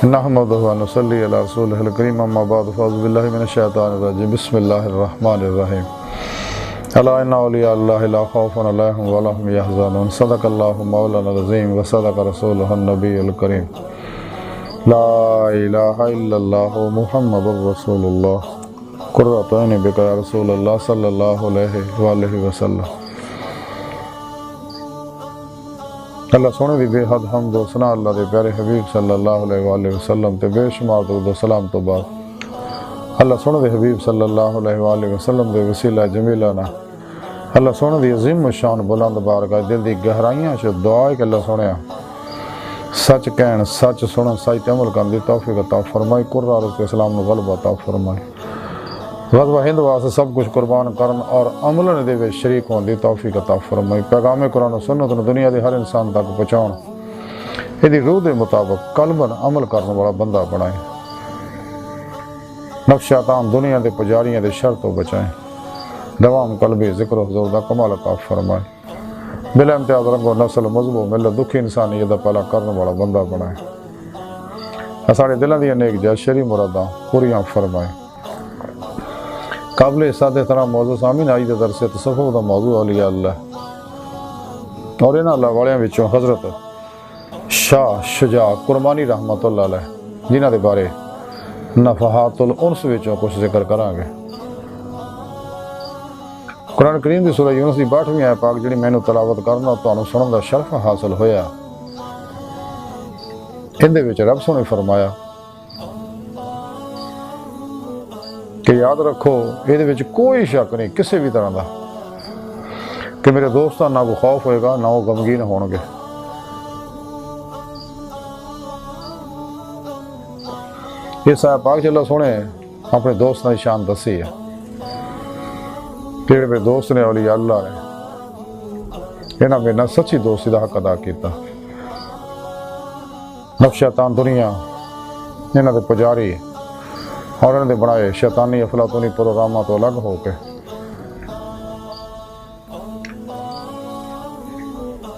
نحمدہ و نصلی علی رسولہ الکریم اما بعد فاعوذ باللہ من الشیطان الرجیم بسم اللہ الرحمن الرحیم الا ان اولیاء اللہ لا خوف علیہم ولا هم یحزنون صدق اللہ مولانا العظیم و صدق رسولہ النبی الکریم لا الہ الا اللہ محمد رسول اللہ قرۃ عین بک یا رسول اللہ صلی اللہ علیہ وآلہ وسلم۔ اللہ سونے دی بے حد حمد و ثنا اللہ دے پیارے حبیب صلی اللہ علیہ وآلہ وسلم تے بے شمار درود و سلام تو بعد اللہ سونے دے حبیب صلی اللہ علیہ وآلہ وسلم دے وسیلہ جمیلہ نا اللہ سونے دی عظیم و شان بلند بارگاہ دل دی گہرائیاں سے دعا ہے کہ اللہ سونے سچ کہن سچ سنن سچ عمل کرن دی توفیق عطا فرمائی، قرآن عرض کے اسلام نو غلبہ عطا فرمائی، غزوہ ہند واسطے سب کچھ قربان کرن اور عملن دے وچ شریک ہون دی توفیق عطا فرمائی، پیغام قرآن و سنت نو دنیا دے ہر انسان تک پہنچاؤن ایدی روح دے مطابق قلباً عمل کرنے والا بندہ بنائے، نفس شیطان دنیا دے پجاریاں دے شر تو بچائیں، دوام قلبی ذکر و حضور دا کمال عطا فرمائے، بلا امتیاز رنگ و نسل مذہب و ملت دکھی انسانیت دا پہلا کرنے والا بندہ بنائے، ساڑے دلوں دی نیک جائز شرعی مراداں پوریاں فرمائے۔ قابل سادہ طرح موضوع سامین آئی دے درس تصوف دا موضوع علیہ اللہ اور انہاں اللہ والیاں وچوں حضرت شاہ شجاع کرمانی رحمتہ اللہ علیہ جنہاں دے بارے نفحات الانس وچوں کچھ ذکر کرانگے۔ قرآن کریم دی سورہ یونس دی 62ویں آیت پاک جڑی میں تلاوت کرنا تانوں سنن دا شرف حاصل ہویا، ان دے وچ رب سونے فرمایا کہ یاد رکھو یہ دے وچ کوئی شک نہیں کسی بھی طرح دا کہ میرے دوستاں نہ کوئی خوف ہوئے گا نہ وہ غمگین ہون گے۔ یہ صاحب پاک چلو سونے اپنے دوستاں دی شان دسی ہے، جڑے میرے دوست نے اولیاء اللہ نے انہاں میرے نال سچی دوستی دا حق ادا کیتا، نفس شیطان دنیا انہاں دے پجاری اور انہوں نے بنائے شیطانی افلاطونی پروگراموں تو الگ ہو کے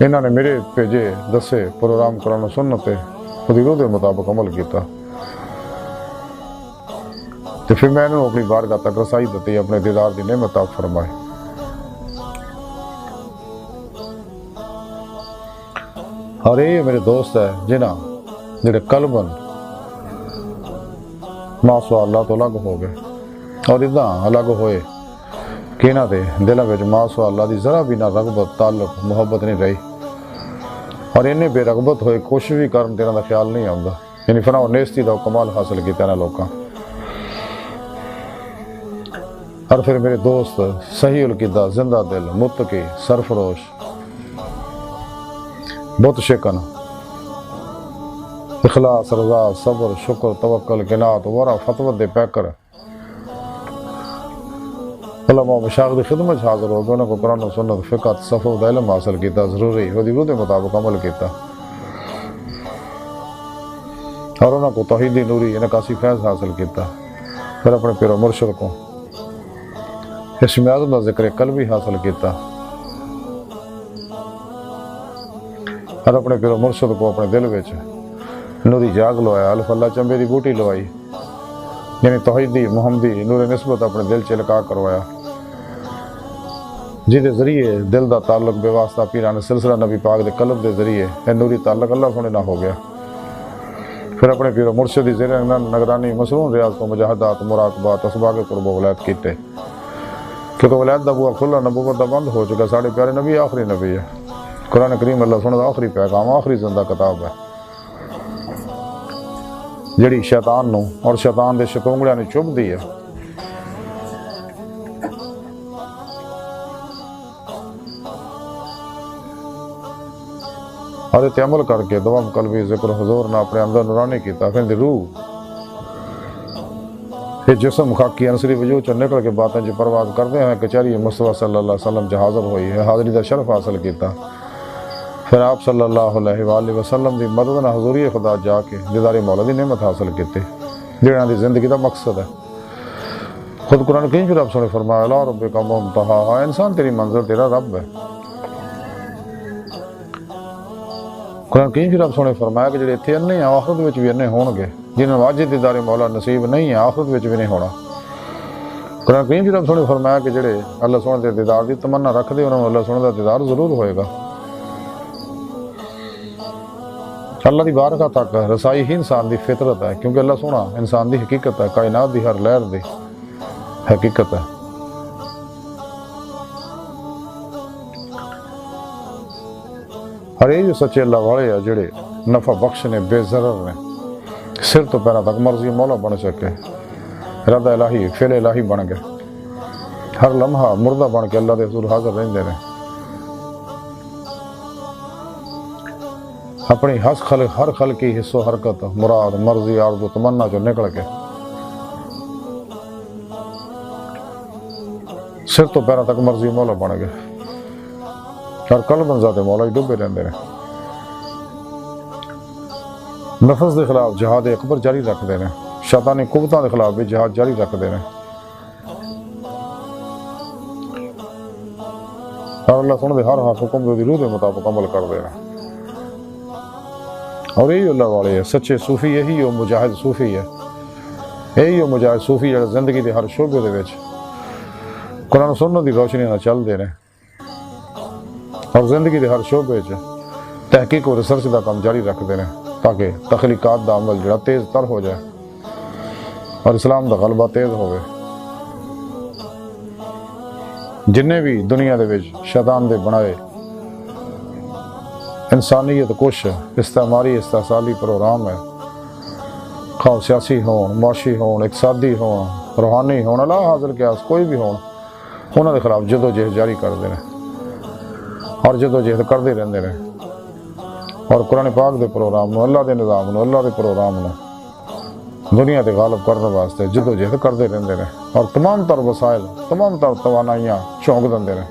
انہوں نے میرے بھیجے دسے پروگرام قرآن و سنت خودی روح دے مطابق عمل کیتا، تو پھر میں نے اپنی بارگاہ تک رسائی دیتی، اپنے دیدار دی نعمت عطا فرمائے۔ اور یہ میرے دوست ہے جنہاں جڑے قلباً ماسوا اللہ تو الگ ہو گئے اور ادھاں الگ ہوئے کہ انہاں دے دلوں وچ ماسوا اللہ دی ذرا بھی نہ رغبت تعلق محبت نہیں رہی، اور انہیں بے رغبت ہوئے کوشش بھی کرن تیرا دا خیال نہیں آندا، یعنی فنا و نیستی دا کمال حاصل کیتا انہاں لوکاں۔ اور پھر میرے دوست صحیح القدہ زندہ دل متقی سرفروش بت شکن اخلاص رضا صبر شکر توکل قناعت ورع فتوت دے پیکر علماء مشاغ دی خدمت حاضر ہو گئے، انہوں کو قرآن و سنت فقہ تصوف دا علم حاصل کیتا، ضروری وہ دی روح دے مطابق عمل کیتا، اور انہوں کو توحیدی نوری انعکاسی فیض حاصل کیتا، پھر اپنے پیر و مرشد کو اسم اعظم دا ذکر قلبی حاصل کیتا، اور اپنے پیر و مرشد کو اپنے دل وچ نوری جاگ لوایا، الف اللہ چمبے دی بوٹی لوائی، یعنی توحیدی محمدی نور نسبت اپنے دل چلکا کروایا، جہدے ذریعے دل دا تعلق بے واسطہ پیران سلسلہ نبی پاک دے قلب دے ذریعے اے نوری تعلق اللہ سونے نہ ہو گیا۔ پھر اپنے پیر و مرشد دی زیر نگرانی مسنون ریاض کو مجاہدات مراقبات اسباق قرب و ولایت کیتے، کیونکہ ولایت دا بوا کھلا نبوت دا بند ہو چکا، ساڑھے پیارے نبی آخری نبی ہے، قرآن کریم اللہ سونے دا آخری پیغام آخری زندہ کتاب ہے، جڑی شیطان نو اور شیطان دے شتونگڑیاں نے چوب دی ہے۔ اور اتنے عمل کر کے دوام قلبی ذکر حضور نے اپنے اندر نورانی کیتا، پھر دی روح یہ جسم خاکی انصری وجود چو نکل کے باتیں جو پرواز کرتے ہیں کچہری مصطفیٰ صلی اللہ علیہ وسلم جو حاضر ہوئی ہے، حاضری دا شرف حاصل کیتا، پھر آپ صلی اللہ علیہ وآلہ وسلم دی مدد نہ حضوری خدا جا کے دیدار مولا دی نعمت حاصل کیتے، جنہاں دی زندگی دا مقصد ہے۔ خود قرآن کریم پھر آپ نے فرمایا لا ربک منتہا، انسان تیری منزل تیرا رب ہے۔ قرآن کریم رب سونے فرمایا کہ جڑے اتنے انے ہیں آخرت وچ بھی انے ہون گے، جنہوں نے اج دیدار مولا نصیب نہیں ہے آخرت وچ بھی نہیں ہونا۔ قرآن کریم رب سونے فرمایا کہ جڑے اللہ سونے دے دیدار دی تمنا رکھدے انہوں نے اللہ سونے دا دیدار ضرور ہوئے گا۔ اللہ دی بارگاہ تک رسائی ہی انسان دی فطرت ہے، کیونکہ اللہ سونا انسان دی حقیقت ہے، کائنات دی ہر لہر دی حقیقت ہے۔ اور یہ جو سچے اللہ والے ہیں جڑے نفع بخش نے، بے ضرر نے، سر تو پیروں تک مرضی مولا بن سکے، ارادہ الہی فعل الہی بن گئے، ہر لمحہ مردہ بن کے اللہ دے حضور حاضر رہندے نے، اپنی ہر خلق کی حص و حرکت مراد مرضی آرزو تمنا جو نکل کے سر تو پیروں تک مرضی مولا بن گئے، اور قلب ذات مولا ہی ڈوبے رہندے نے، نفس دے خلاف جہاد اکبر جاری رکھتے ہیں، شیطانی قوتوں کے خلاف بھی جہاد جاری رکھتے ہیں، اور اللہ سن دے ہر حکم دے روح دے مطابق عمل کرتے ہیں۔ اور یہی اللہ والے ہے سچے صوفی، یہی وہ مجاہد صوفی ہے، یہی وہ مجاہد صوفی جڑے زندگی دے ہر شعبے دے وچ قرآن و سنت دی روشنی نال چلدے نے، اور زندگی دے ہر شعبے وچ تحقیق اور ریسرچ دا کام جاری رکھتے ہیں، تاکہ تخلیقات دا عمل جڑا تیز تر ہو جائے اور اسلام دا غلبہ تیز ہوئے۔ جننے بھی دنیا دے وچ شیطان دے بنائے انسانیت کش استعماری استحصالی پروگرام ہے، خواہ سیاسی ہون، معاشی ہون، اقتصادی ہون، روحانی ہون، اللہ حاضر قیاس کوئی بھی ہون، انہوں کے خلاف جد و جہد جاری کرتے ہیں اور جد و جہد کرتے رہتے ہیں، اور قرآن پاک دے پروگرام نو، اللہ دے نظام نو، اللہ دے پروگرام نو دنیا تے غالب کرنے واسطے جد و جہد کرتے رہتے ہیں، اور تمام تر وسائل تمام تر توانائیاں چونک دے ہیں۔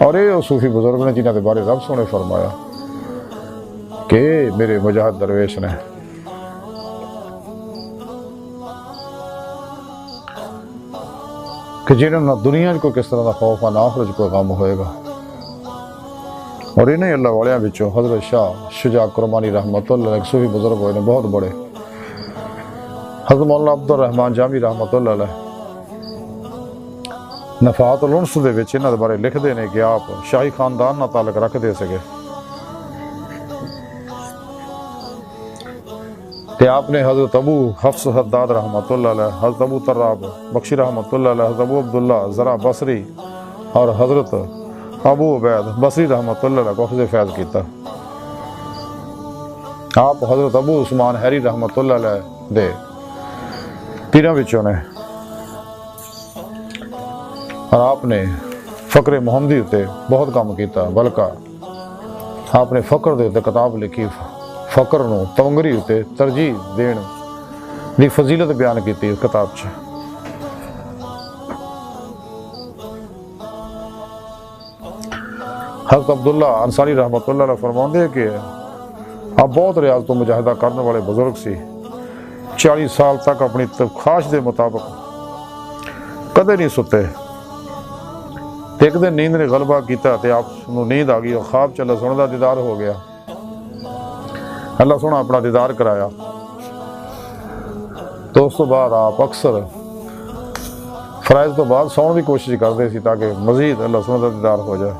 اور یہ صوفی بزرگ نے جنہوں کے بارے رب سونے فرمایا کہ میرے مجاہد درویش نے، کہ جنہوں نے دنیا کو کس طرح کا خوف ہے نہ آخرت کو غم ہوئے گا۔ اور انہیں اللہ والیاں بچوں حضرت شاہ شجاع کرمانی رحمتہ اللہ ایک صوفی بزرگ ہوئے نے بہت بڑے، حضرت مولانا عبدالرحمن جامی رحمتہ اللہ علیہ نفحات الانس دے وچ انہاں دے بارے لکھدے نے کہ آپ شاہی خاندان نال تعلق رکھدے سکے، کہ آپ نے حضرت ابو حفص حداد رحمتہ اللہ علیہ، حضرت ابو طراب بخشی رحمتہ اللہ علیہ، حضرت ابو عبداللہ ذرا بصری اور حضرت ابو عبید بصری رحمتہ اللہ علیہ کو اخذ فیض کیتا۔ آپ حضرت ابو عثمان حیری رحمتہ اللہ علیہ دے پیراں وچوں نے، اور آپ نے فقر محمدی تے بہت کام کیتا، بلکہ آپ نے فقر دے تے کتاب لکھی، فقر نو تونگری تے ترجیح دین دی فضیلت بیان کیتی اس کتاب چ۔ حضرت عبداللہ انصاری رحمتہ اللہ علیہ فرماندے ہیں کہ آپ بہت ریاضت و مجاہدہ کرنے والے بزرگ سی، 40 سال تک اپنی خواہش دے مطابق کدے نہیں ستے، ایک دن نیند نے غلبہ کیتا تے آپ نو نیند آ گئی اور خواب چ اللہ سونے دا دیدار ہو گیا، اللہ سونا اپنا دیدار کرایا، تو اس تو بعد آپ اکثر فرائض تو بعد سون کی کوشش کرتے سی تاکہ مزید اللہ سونے دا دیدار ہو جائے۔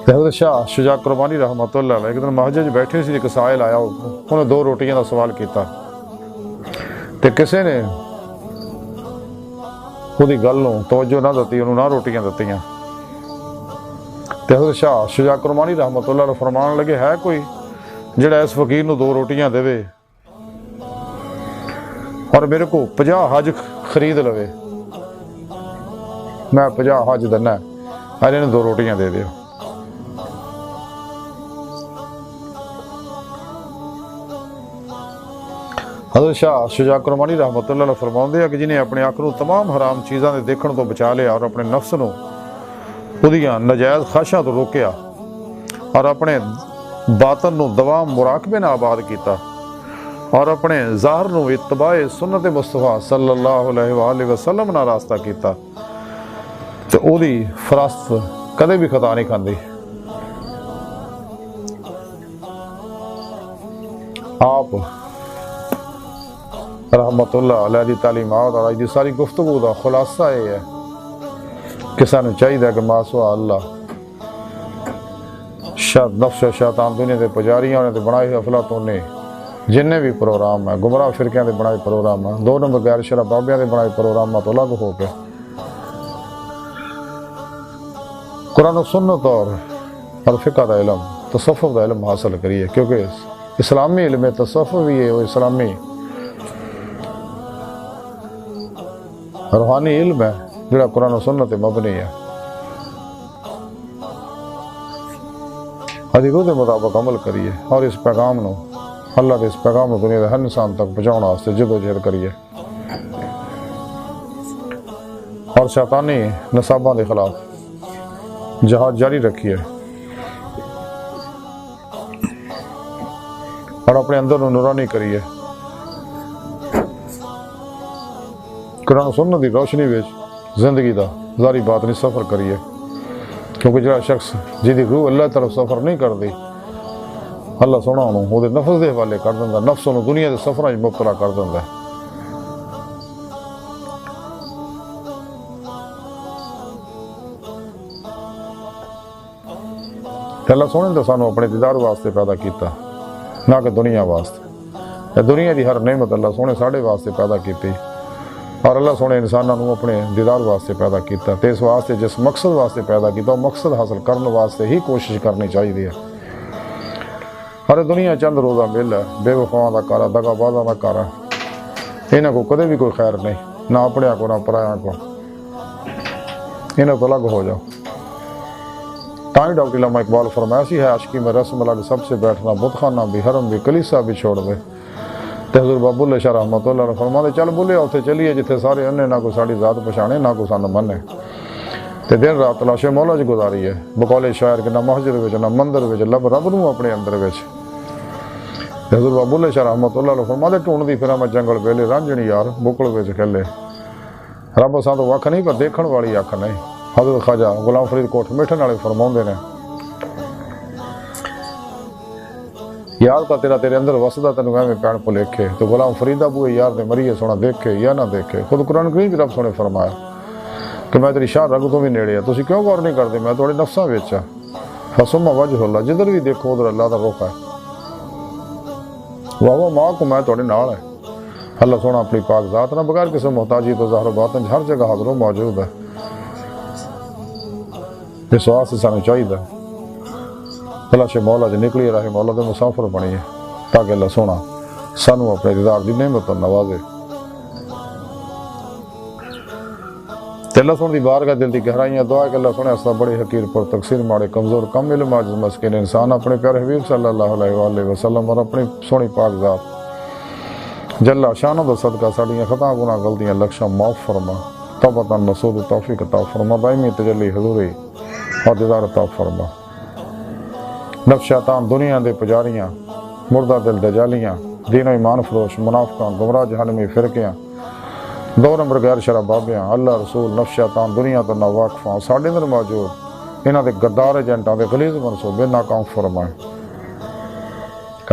حضرت شاہ شجاع کرمانی رحمتہ اللہ علیہ ایک دن مسجد بیٹھے سی، ایک سائل آیا، انہیں 2 روٹیاں کا سوال کیتا، تے کسے نے وہی گل نو توجہ نہ دیتی، انہوں نہ روٹیاں دتیاں، تے حضرت شاہ شجاع کرمانی رحمتہ اللہ علیہ فرمان لگے ہے کوئی جڑا اس فقیر نو 2 روٹیاں دے اور میرے کو 50 حج خرید لوے، میں 50 حج دینا ہے، انہیں 2 روٹیاں دے دیو۔ حضرت شاہ شجاع کرمانی رحمتہ اللہ علیہ فرماؤندے ہیں کہ جنہیں اپنے آنکھ نو تمام حرام چیزاں دے دیکھن تو بچا لیا اور اپنے نفس نو اودیاں نجائز خواہشاں تو روکیا اور اپنے باطن نو دوام مراقبے نال آباد کیتا اور اپنے ظاہر نو اتباع سنت مصطفیٰ صلی اللہ علیہ وآلہ وسلم نال راستہ کیتا، تو اودی فراست کدے بھی خطا نہیں کھاندی. آپ رحمتہ اللہ علیہ دی تعلیمات اور آج دی ساری گفتگو دا خلاصہ یہ ہے کہ سانو چاہیے کہ ماسوا اللہ نفس و شیطان دنیا دے پجاریاں نے بنائے افلاطون نے جننے بھی پروگرام ہیں گمراہ فرقیاں دے بنائے پروگرام ہیں 2 نمبر غیر شرع بابیاں دے بنائے پروگرام تو الگ ہو کے قرآن و سنت اور فقہ دا علم تصوف دا علم حاصل کریے، کیونکہ اسلامی علم تصوف بھی ہے وہ اسلامی روحانی علم ہے جڑا قرآن و سنت مبنی ہے. حدیث کے مطابق عمل کریے اور اس پیغام نو اللہ کے اس پیغام کو دنیا کے ہر انسان تک پہنچاؤنا واسطے جدوجہد کریے اور شیطانی نصاباں کے خلاف جہاد جاری رکھیے اور اپنے اندر نورانی کریے. قرآن سنت دی روشنی وچ زندگی دا ظاہری باطنی سفر کریے، کیونکہ جڑا شخص جی روح اللہ طرف سفر نہیں کرتی اللہ سونا انہوں وہ نفس دے حوالے کر دینا، نفس انہوں دنیا دے سفریں مبتلا کر دینا. اللہ سونے تو سانو اپنے دیدار واسطے پیدا کیتا نہ کہ دنیا واسطے. دنیا دی ہر نعمت اللہ سونے ساڑھے واسطے پیدا کیتی اور اللہ سونے انسانوں اپنے دیدار واسطے پیدا کیتا. تے اس واسطے جس مقصد واسطے پیدا کیتا وہ مقصد حاصل کرنے واسطے ہی کوشش کرنی چاہیے. ہر دنیا چند روزہ مل ہے، بے وفاواں دا کارا دگا بازاں دا کارا، انہاں کو کدے بھی کوئی خیر نہیں، نہ اپنے کو نہ پرایاں کو. انہاں تو الگ ہو جاؤ. تاں ڈاکٹر علامہ اقبال فرمایا سی ہے عاشقی میں رسم الگ سب سے بیٹھنا، بت خانہ بھی حرم بھی کلیسا بھی چھوڑ دے. تے حضور بابا اللہ شاہ رحمتہ اللہ نے فرمایا چل بولے اتھے چلیے جتھے سارے انہیں نہ کوئی ساڑی ذات پچھانے نہ کوئی سانو منے. تے دن رات تلاش مولا چ گزاری ہے بقول شاعر کہ نہ مسجد وچ نہ مندر وچ لب رب نو اپنے اندر وچ. حضور بابا اللہ شاہ رحمتہ اللہ نے فرمایا ٹھونڈ دی پھراں میں جنگل ویلے رانجھنی یار بکل وچ کھلے. رب اساں تو وکھ نہیں پر دیکھن والی اکھ نہیں. حضرت خواجہ غلام فرید کوٹ میٹھن والے فرماؤندے نے یار کا تیرا تیرے اندر وسدا تینوں ایویں پین پلیکھے تو غلام فرید ابو یار دے مریے سونا دیکھے یا نہ دیکھے. خود قرآن کریم بھی رب سونے فرمایا کہ میں تیری شاہ رنگ تو بھی نیڑے ہے تسی کیوں غور نہیں کرتے میں تھوڑے نفساں وچ ہاں. فسما وجہ اللہ جدھر بھی دیکھو ادھر اللہ دا رخ ہے. واہ ماں کو میں تھوڑے نال ہے. اللہ سونا اپنی پاک ذات نہ بغیر کسی محتاجی تو ظاہر و باطن ہر جگہ حاضر و موجود ہے. اس واسطے سانو چاہیے تلاش مولا جو نکلی راہ مولا دے مسافر بنیے تاکہ اللہ سونا سانو اپنے دیدار دی نعمت نوازے. اللہ سونے دی بارگاہ دل دی گہرائیاں دعا ہے کہ اللہ سونے اسا بڑے حقیر پر تقصیر ماڑے کمزور کم علم عاجز مسکین انسان اپنے پیارے حبیب صلی اللہ علیہ وآلہ وسلم اور اپنی سونی پاک ذات جل شانہ دا صدقہ ساڑیاں خطا گناہ غلطیاں لکشاں معاف فرما توبۃ نصوح توفیق عطا فرما دائمی تجلی حضوری اور دیدار عطا فرما. نفس شیطان دنیا دے پجاریاں مردہ دل دجالیاں دین و ایمان فروش منافقاں گمراہ جہنمی فرقیاں 2 نمبر غیر شرع بابیاں اللہ رسول نفس شیطان دنیا تو ناواقفاں ساڑھے اندر موجود انہاں دے غدار ایجنٹاں دے غلیظ منصوبے ناکام فرمائے.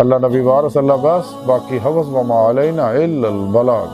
اللہ نبی وارث اللہ بس باقی حوث وما علینا الا البلاغ.